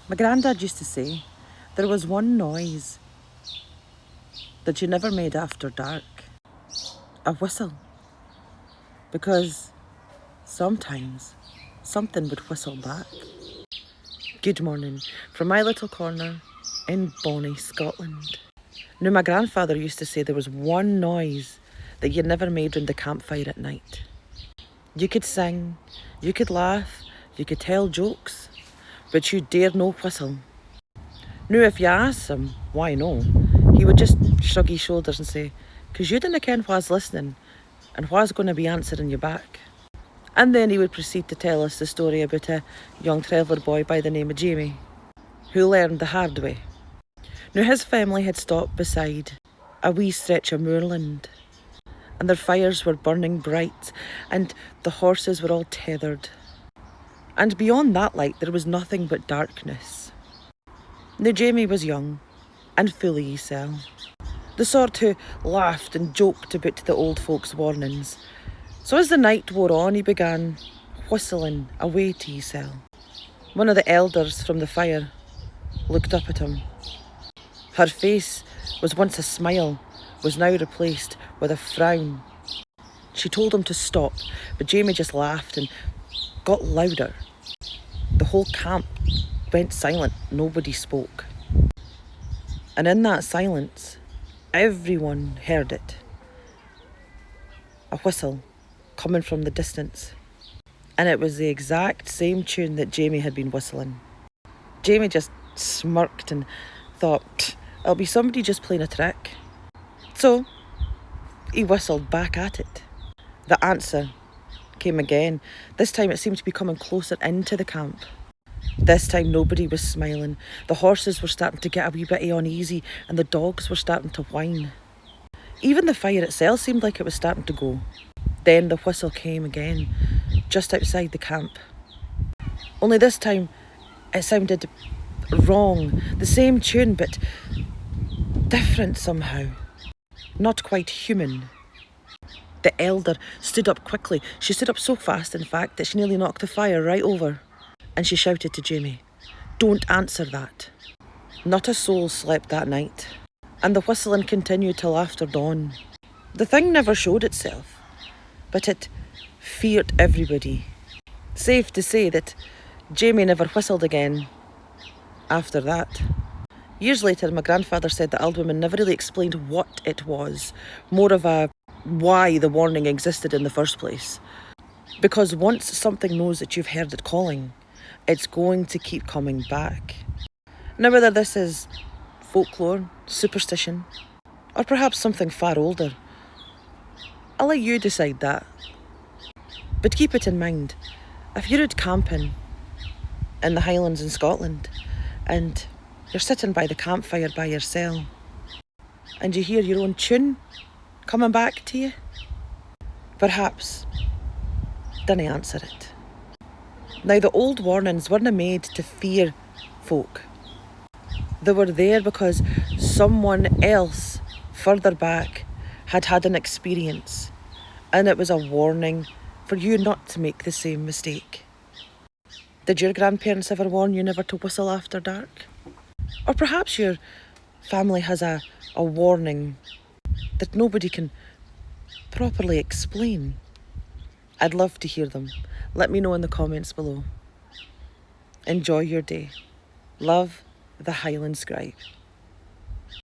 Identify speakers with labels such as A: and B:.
A: My grandad used to say there was one noise that you never made after dark, a whistle, because sometimes something would whistle back. Good morning from my little corner in bonny Scotland. Now, my grandfather used to say there was one noise that you never made round the campfire at night. You could sing, you could laugh, you could tell jokes, but you dare no whistle. Now, if you asked him why no, he would just shrug his shoulders and say, "'Cause you didn't ken wha's listening and wha's going to be answering you back." And then he would proceed to tell us the story about a young traveller boy by the name of Jamie, who learned the hard way. Now, his family had stopped beside a wee stretch of moorland, and their fires were burning bright, and the horses were all tethered. And beyond that light there was nothing but darkness. Now, Jamie was young and full of himself, the sort who laughed and joked about the old folks' warnings. So as the night wore on, he began whistling away to himself. One of the elders from the fire looked up at him. Her face was once a smile, was now replaced with a frown. She told him to stop, but Jamie just laughed and got louder. The whole camp went silent, nobody spoke. And in that silence, everyone heard it. A whistle coming from the distance. And it was the exact same tune that Jamie had been whistling. Jamie just smirked and thought, "It'll be somebody just playing a trick." So he whistled back at it. The answer came again. This time it seemed to be coming closer into the camp. This time nobody was smiling. The horses were starting to get a wee bit uneasy and the dogs were starting to whine. Even the fire itself seemed like it was starting to go. Then the whistle came again, just outside the camp. Only this time it sounded wrong. The same tune, but different somehow. Not quite human. The elder stood up quickly. She stood up so fast, in fact, that she nearly knocked the fire right over. And she shouted to Jamie, "Don't answer that." Not a soul slept that night, and the whistling continued till after dawn. The thing never showed itself, but it feared everybody. Safe to say that Jamie never whistled again after that. Years later, my grandfather said the old woman never really explained what it was, more of a why the warning existed in the first place. Because once something knows that you've heard it calling, it's going to keep coming back. Now, whether this is folklore, superstition, or perhaps something far older, I'll let you decide that. But keep it in mind, if you're out camping in the Highlands in Scotland and you're sitting by the campfire by yourself and you hear your own tune coming back to you, perhaps dinna answer it. Now, the old warnings weren't made to fear folk. They were there because someone else further back had had an experience, and it was a warning for you not to make the same mistake. Did your grandparents ever warn you never to whistle after dark? Or perhaps your family has a warning that nobody can properly explain. I'd love to hear them. Let me know in the comments below. Enjoy your day. Love, the Highland Scribe.